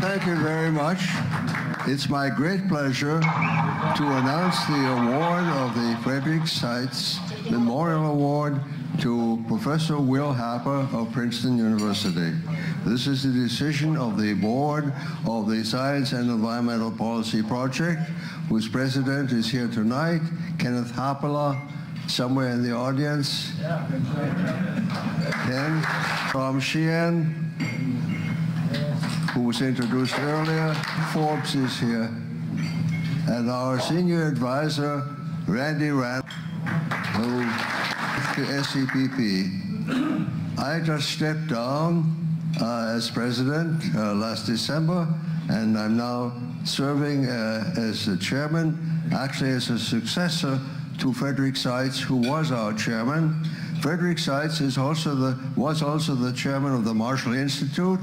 Thank you very much. It's my great pleasure to announce the award of the Frederick Seitz Memorial Award to Professor Will Happer of Princeton University. This is the decision of the board of the Science and Environmental Policy Project, whose president is here tonight, Kenneth Happer, somewhere in the audience. Ken from Sheehan, who was introduced earlier. Forbes is here. And our senior advisor, Randy Rand, who to SCPP. I just stepped down as president last December, and I'm now serving as the chairman, actually as a successor to Frederick Seitz, who was our chairman. Frederick Seitz was also the chairman of the Marshall Institute,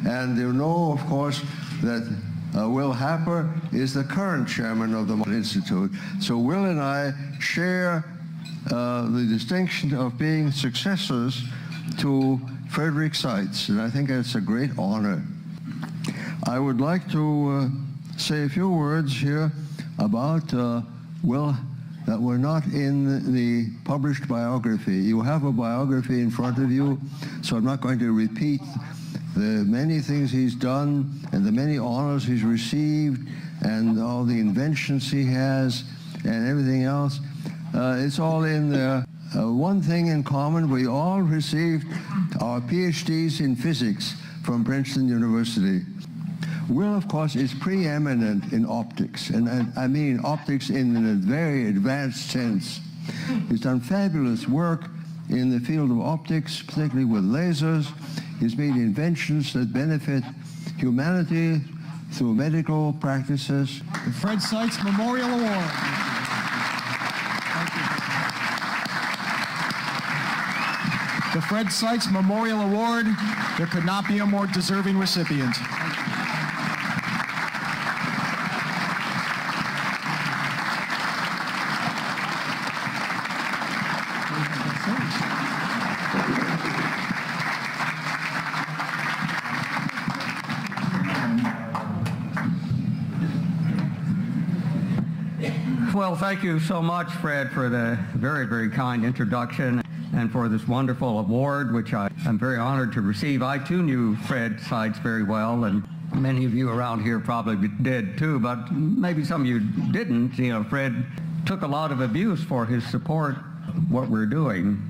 and you know, of course, that Will Happer is the current chairman of the Marshall Institute. So Will and I share the distinction of being successors to Frederick Seitz, and I think it's a great honor. I would like to say a few words here about Will that were not in the published biography. You have a biography in front of you, so I'm not going to repeat the many things he's done and the many honors he's received and all the inventions he has and everything else. It's all in there. One thing in common, we all received our PhDs in physics from Princeton University. Will, of course, is preeminent in optics, and I mean optics in a very advanced sense. He's done fabulous work in the field of optics, particularly with lasers. He's made inventions that benefit humanity through medical practices. The Fred Seitz Memorial Award. The Fred Seitz Memorial Award, there could not be a more deserving recipient. Well, thank you so much, Fred, for the very, very kind introduction and for this wonderful award, which I'm very honored to receive. I, too, knew Fred Seitz very well, and many of you around here probably did, too, but maybe some of you didn't. You know, Fred took a lot of abuse for his support of what we're doing.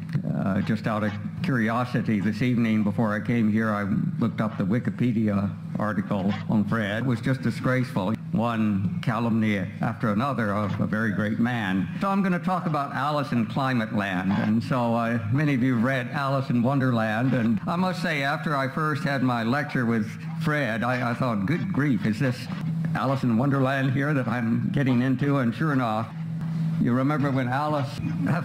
Just out of curiosity, this evening before I came here, I looked up the Wikipedia article on Fred. It was just disgraceful. One calumny after another of a very great man. So I'm going to talk about Alice in Climateland. And so many of you read Alice in Wonderland. And I must say, after I first had my lecture with Fred, I thought, good grief, is this Alice in Wonderland here that I'm getting into? And sure enough, you remember when Alice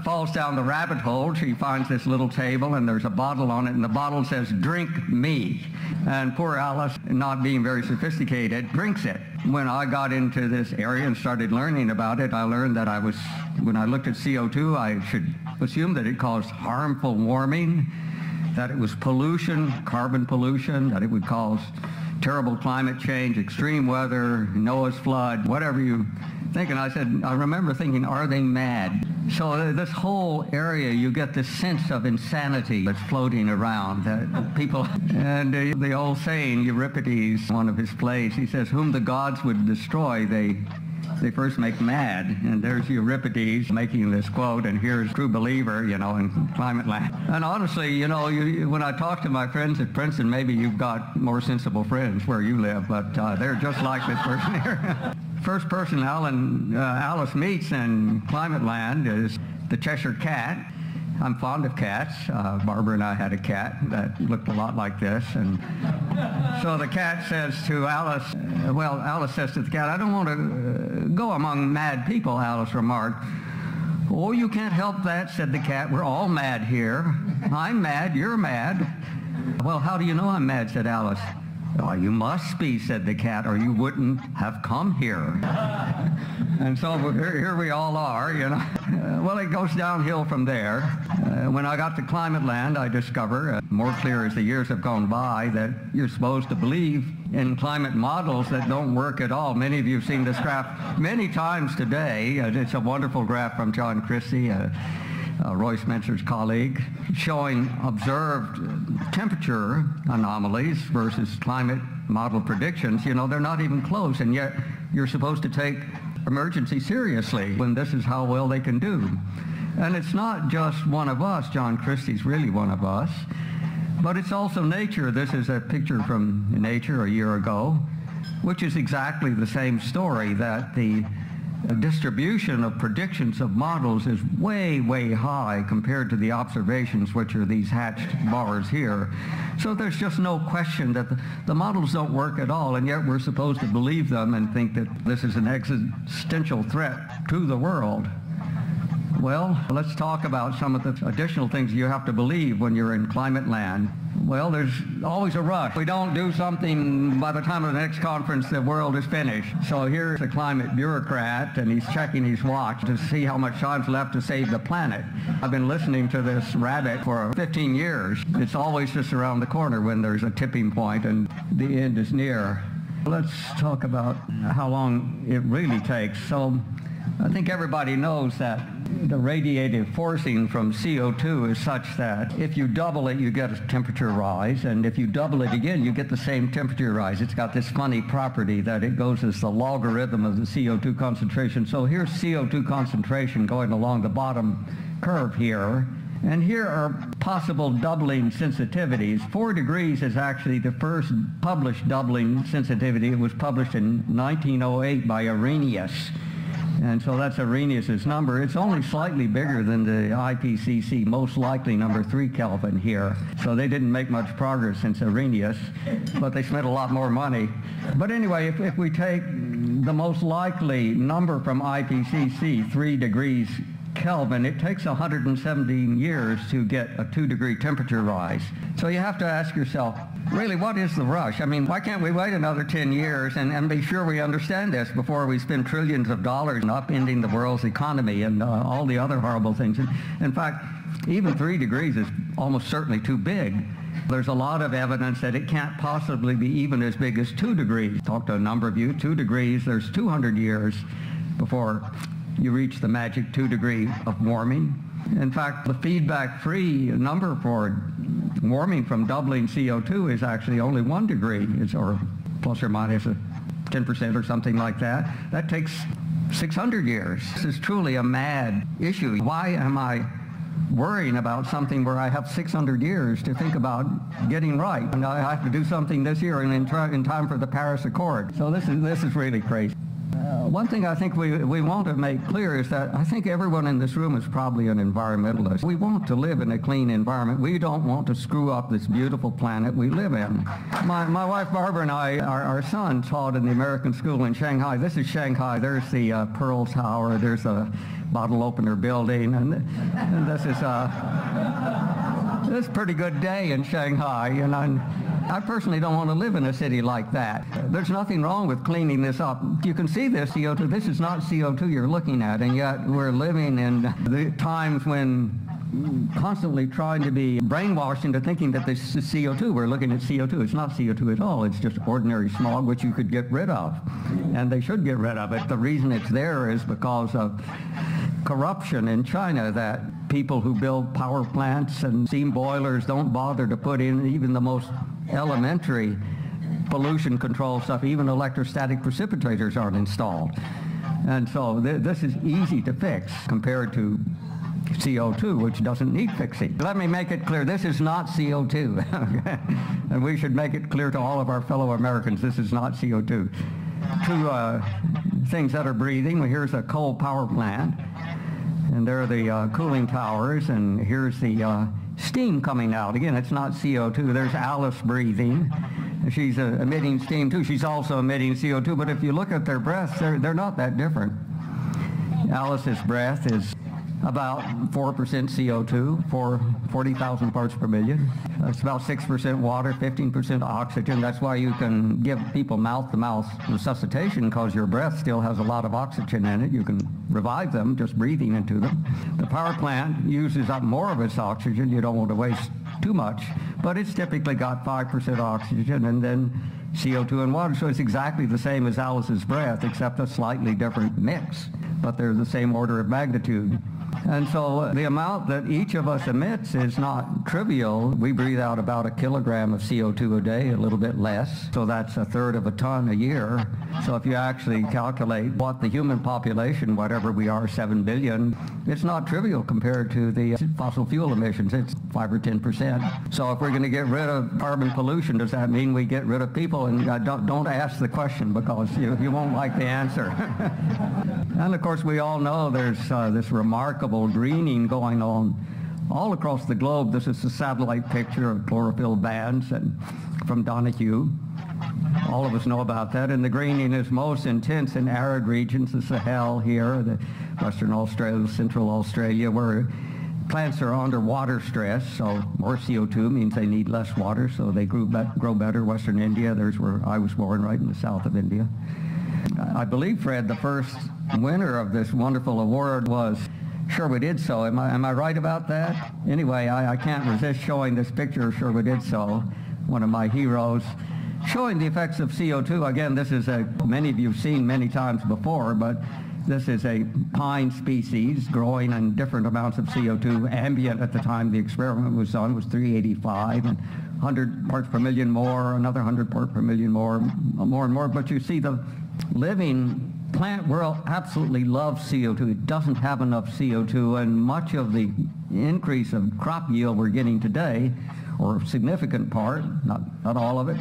falls down the rabbit hole, she finds this little table and there's a bottle on it, and the bottle says, "Drink me." And poor Alice, not being very sophisticated, drinks it. When I got into this area and started learning about it, I learned that when I looked at CO2, I should assume that it caused harmful warming, that it was pollution, carbon pollution, that it would cause terrible climate change, extreme weather, Noah's flood, whatever you think. And I remember thinking, are they mad? So this whole area, you get this sense of insanity that's floating around. People, and the old saying, Euripides, one of his plays, he says, whom the gods would destroy, they first make mad. And there's Euripides making this quote, and here's True Believer, you know, in Climateland. And honestly, you know, when I talk to my friends at Princeton, maybe you've got more sensible friends where you live, but they're just like this person here. First person Alice meets in Climateland is the Cheshire Cat. I'm fond of cats. Barbara and I had a cat that looked a lot like this. And so the cat says to Alice, Alice says to the cat, "I don't want to go among mad people," Alice remarked. "Oh, you can't help that," said the cat. "We're all mad here. I'm mad, you're mad." "Well, how do you know I'm mad?" said Alice. "Oh, you must be," said the cat, "or you wouldn't have come here." And so here we all are, you know. Well, it goes downhill from there. When I got to Climateland, I discover, more clear as the years have gone by, that you're supposed to believe in climate models that don't work at all. Many of you have seen this graph many times today. It's a wonderful graph from John Christie, Roy Spencer's colleague, showing observed temperature anomalies versus climate model predictions. You know, they're not even close, and yet you're supposed to take emergency seriously when this is how well they can do. And it's not just one of us. John Christie's really one of us. But it's also nature. This is a picture from Nature a year ago, which is exactly the same story, that the distribution of predictions of models is way, way high compared to the observations, which are these hatched bars here. So there's just no question that the models don't work at all, and yet we're supposed to believe them and think that this is an existential threat to the world. Well, let's talk about some of the additional things you have to believe when you're in Climateland. Well, there's always a rush. We don't do something by the time of the next conference, the world is finished. So here's a climate bureaucrat, and he's checking his watch to see how much time's left to save the planet. I've been listening to this rabbit for 15 years. It's always just around the corner when there's a tipping point and the end is near. Let's talk about how long it really takes. So I think everybody knows that the radiative forcing from CO2 is such that if you double it, you get a temperature rise, and if you double it again, you get the same temperature rise. It's got this funny property that it goes as the logarithm of the CO2 concentration. So here's CO2 concentration going along the bottom curve here, and here are possible doubling sensitivities. 4 degrees is actually the first published doubling sensitivity. It was published in 1908 by Arrhenius. And so that's Arrhenius's number. It's only slightly bigger than the IPCC, most likely number 3 Kelvin here. So they didn't make much progress since Arrhenius, but they spent a lot more money. But anyway, if we take the most likely number from IPCC, 3 degrees Kelvin, it takes 117 years to get a 2-degree temperature rise. So you have to ask yourself, really, what is the rush? I mean, why can't we wait another 10 years and be sure we understand this before we spend trillions of dollars upending the world's economy and all the other horrible things? And in fact, even 3 degrees is almost certainly too big. There's a lot of evidence that it can't possibly be even as big as 2 degrees. Talked to a number of you. 2 degrees, there's 200 years before you reach the magic 2 degree of warming. In fact, the feedback-free number for warming from doubling CO2 is actually only 1 degree, or plus or minus 10% or something like that. That takes 600 years. This is truly a mad issue. Why am I worrying about something where I have 600 years to think about getting right? And I have to do something this year and in time for the Paris Accord. So this is really crazy. One thing I think we want to make clear is that I think everyone in this room is probably an environmentalist. We want to live in a clean environment. We don't want to screw up this beautiful planet we live in. My wife Barbara and I, our son taught in the American school in Shanghai. This is Shanghai. There's the Pearl Tower. There's a bottle opener building. And this is a pretty good day in Shanghai. And I personally don't want to live in a city like that. There's nothing wrong with cleaning this up. You can see this CO2. This is not CO2 you're looking at, and yet we're living in the times when constantly trying to be brainwashed into thinking that this is CO2. We're looking at CO2. It's not CO2 at all. It's just ordinary smog, which you could get rid of, and they should get rid of it. The reason it's there is because of corruption in China, that people who build power plants and steam boilers don't bother to put in even the most elementary pollution control stuff. Even electrostatic precipitators aren't installed. And so this is easy to fix compared to CO2, which doesn't need fixing. Let me make it clear, this is not CO2. And we should make it clear to all of our fellow Americans, this is not CO2. Two things that are breathing. Well, here's a coal power plant, and there are the cooling towers, and here's the steam coming out. Again, it's not CO2. There's Alice breathing. She's emitting steam too. She's also emitting CO2, but if you look at their breaths, they're not that different. Alice's breath is about 4% CO2 for 40,000 parts per million. That's about 6% water, 15% oxygen. That's why you can give people mouth-to-mouth resuscitation, because your breath still has a lot of oxygen in it. You can revive them just breathing into them. The power plant uses up more of its oxygen. You don't want to waste too much, but it's typically got 5% oxygen and then CO2 and water. So it's exactly the same as Alice's breath, except a slightly different mix, but they're the same order of magnitude. And so the amount that each of us emits is not trivial. We breathe out about a kilogram of CO2 a day, a little bit less. So that's a third of a ton a year. So if you actually calculate what the human population, whatever we are, 7 billion, it's not trivial compared to the fossil fuel emissions. It's 5 or 10%. So if we're going to get rid of carbon pollution, does that mean we get rid of people? And don't ask the question, because you won't like the answer. And of course, we all know there's this remarkable greening going on all across the globe. This is a satellite picture of chlorophyll bands from Donahue. All of us know about that. And the greening is most intense in arid regions, the Sahel here, the Western Australia, Central Australia, where plants are under water stress. So more CO2 means they need less water, so they grow better. Western India, there's where I was born, right in the south of India. I believe, Fred, the first winner of this wonderful award was Sherwood Idso. Am I right about that? Anyway, I can't resist showing this picture of Sherwood Idso, one of my heroes, showing the effects of CO2. Again, this is many of you have seen many times before, but this is a pine species growing in different amounts of CO2. Ambient at the time the experiment was done was 385, and 100 parts per million more, another 100 parts per million more and more. But you see, the living plant world absolutely loves CO2. It doesn't have enough CO2, and much of the increase of crop yield we're getting today, or a significant part, not all of it,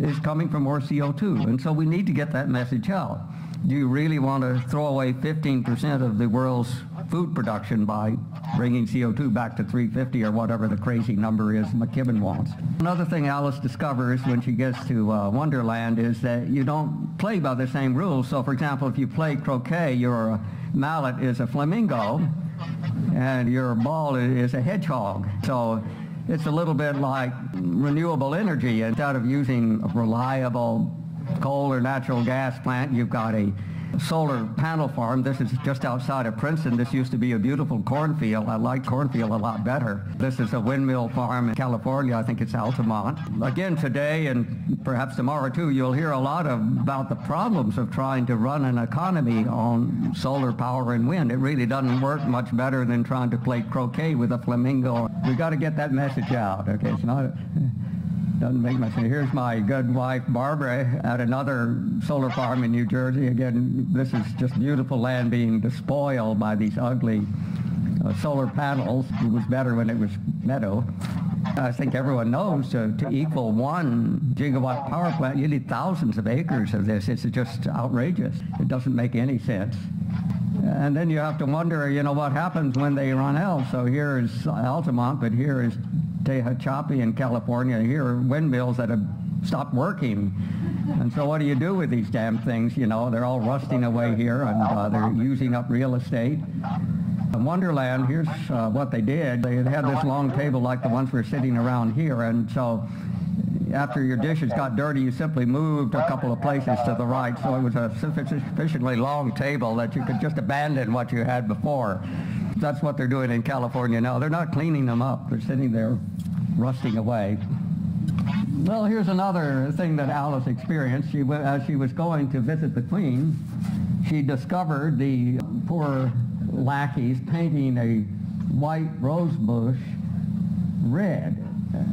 is coming from more CO2. And so we need to get that message out. Do you really want to throw away 15% of the world's food production by bringing CO2 back to 350 or whatever the crazy number is McKibben wants? Another thing Alice discovers when she gets to Wonderland is that you don't play by the same rules. So, for example, if you play croquet, your mallet is a flamingo and your ball is a hedgehog. So it's a little bit like renewable energy. Instead of using a reliable coal or natural gas plant, you've got a solar panel farm. This is just outside of Princeton. This used to be a beautiful cornfield. I like cornfield a lot better. This is a windmill farm in California. I think it's Altamont. Again, today and perhaps tomorrow too, you'll hear a lot about the problems of trying to run an economy on solar power and wind. It really doesn't work much better than trying to play croquet with a flamingo. We've got to get that message out. Okay, it's not... Doesn't make much sense. Here's my good wife, Barbara, at another solar farm in New Jersey. Again, this is just beautiful land being despoiled by these ugly solar panels. It was better when it was meadow. I think everyone knows to equal 1 gigawatt power plant, you need thousands of acres of this. It's just outrageous. It doesn't make any sense. And then you have to wonder, what happens when they run out. So here is Altamont, but here is Tehachapi in California. Here are windmills that have stopped working. And so what do you do with these damn things? They're all rusting away here, and they're using up real estate. In Wonderland, here's what they did. They had this long table like the ones we're sitting around here, and so after your dishes got dirty, you simply moved a couple of places to the right, so it was a sufficiently long table that you could just abandon what you had before. That's what they're doing in California now. They're not cleaning them up. They're sitting there rusting away. Well, here's another thing that Alice experienced. As she was going to visit the Queen, she discovered the poor lackeys painting a white rose bush red.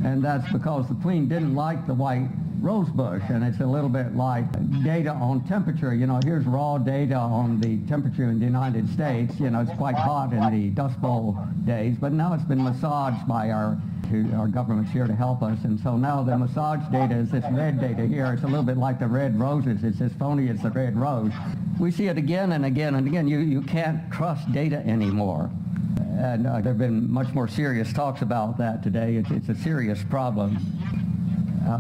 And that's because the Queen didn't like the white rose bush, and it's a little bit like data on temperature. Here's raw data on the temperature in the United States. It's quite hot in the Dust Bowl days, but now it's been massaged by our governments here to help us, and so now the massage data is this red data here. It's a little bit like the red roses. It's as phony as the red rose. We see it again and again and again. You can't trust data anymore. And there have been much more serious talks about that today. It's a serious problem.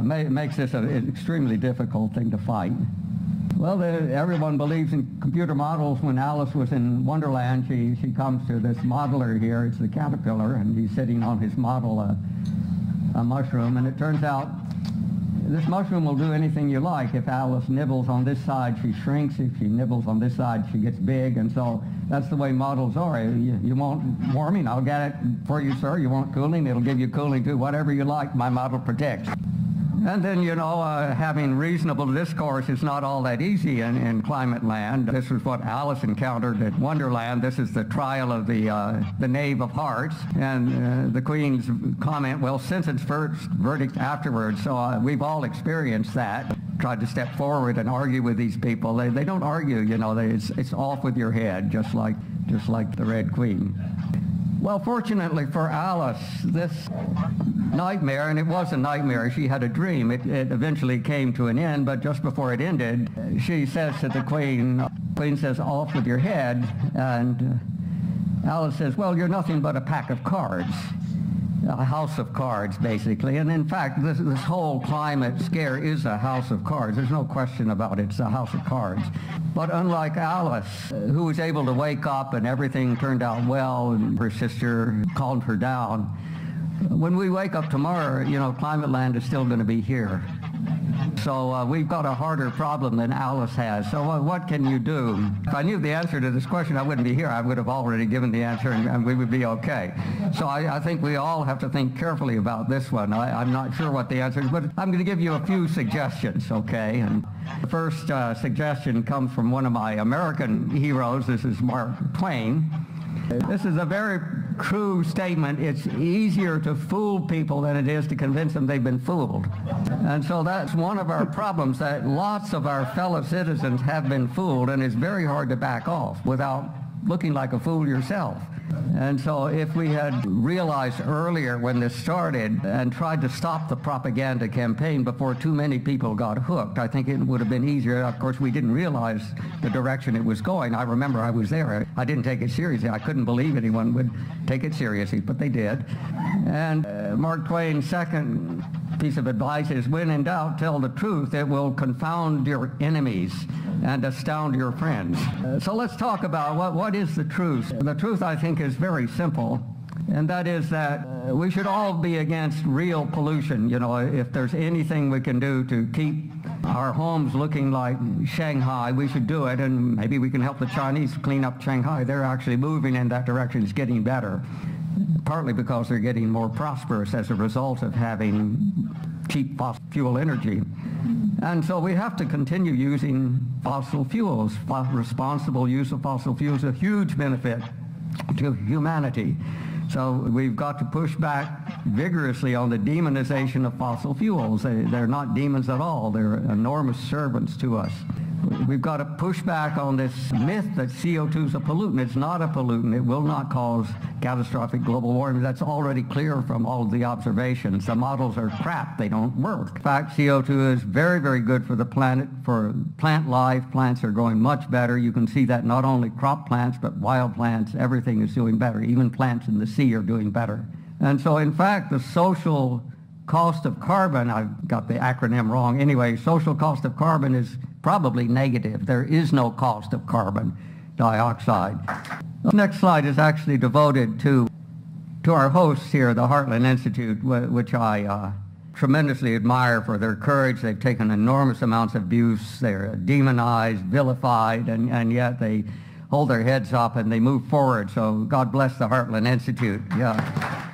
Makes this an extremely difficult thing to fight. Well, everyone believes in computer models. When Alice was in Wonderland, she comes to this modeler here. It's the caterpillar, and he's sitting on his model, a mushroom. And it turns out this mushroom will do anything you like. If Alice nibbles on this side, she shrinks. If she nibbles on this side, she gets big. And so that's the way models are. You want warming, I'll get it for you, sir. You want cooling, it'll give you cooling too. Whatever you like, my model protects. And then, having reasonable discourse is not all that easy in Climateland. This is what Alice encountered at Wonderland. This is the trial of the Knave of Hearts. And the Queen's comment, well, sentence first, verdict afterwards. So we've all experienced that. Tried to step forward and argue with these people. They don't argue, it's off with your head, just like the Red Queen. Well, fortunately for Alice, this nightmare, and it was a nightmare, she had a dream. It eventually came to an end, but just before it ended, she says to the Queen says, off with your head, and Alice says, well, you're nothing but a pack of cards. A house of cards, basically. And in fact, this whole climate scare is a house of cards. There's no question about it. It's a house of cards. But unlike Alice, who was able to wake up and everything turned out well, and her sister calmed her down, when we wake up tomorrow, Climateland is still going to be here. So we've got a harder problem than Alice has. So what can you do? If I knew the answer to this question, I wouldn't be here. I would have already given the answer, and we would be okay. So I think we all have to think carefully about this one. I'm not sure what the answer is, but I'm going to give you a few suggestions, okay? And the first suggestion comes from one of my American heroes. This is Mark Twain. This is a very true statement. It's easier to fool people than it is to convince them they've been fooled. And so that's one of our problems, that lots of our fellow citizens have been fooled, and it's very hard to back off without looking like a fool yourself. And so if we had realized earlier when this started and tried to stop the propaganda campaign before too many people got hooked, I think it would have been easier. Of course, we didn't realize the direction it was going. I remember I was there. I didn't take it seriously. I couldn't believe anyone would take it seriously, but they did. And Mark Twain's second piece of advice is, when in doubt, tell the truth. It will confound your enemies and astound your friends. So let's talk about what is the truth. The truth, I think, is very simple, and that is that we should all be against real pollution. If there's anything we can do to keep our homes looking like Shanghai, we should do it, and maybe we can help the Chinese clean up Shanghai. They're actually moving in that direction. It's getting better, partly because they're getting more prosperous as a result of having cheap fossil fuel energy. And so we have to continue using fossil fuels. Responsible use of fossil fuels is a huge benefit to humanity. So we've got to push back vigorously on the demonization of fossil fuels. They're not demons at all. They're enormous servants to us. We've got to push back on this myth that CO2 is a pollutant. It's not a pollutant. It will not cause catastrophic global warming. That's already clear from all of the observations. The models are crap. They don't work. In fact, CO2 is very, very good for the planet, for plant life. Plants are growing much better. You can see that not only crop plants, but wild plants. Everything is doing better. Even plants in the sea are doing better. And so, in fact, the social cost of carbon, I've got the acronym wrong. Anyway, social cost of carbon is probably negative. There is no cost of carbon dioxide. The next slide is actually devoted to our hosts here, the Heartland Institute, which I tremendously admire for their courage. They've taken enormous amounts of abuse. They're demonized, vilified, and yet they hold their heads up and they move forward. So God bless the Heartland Institute. Yeah.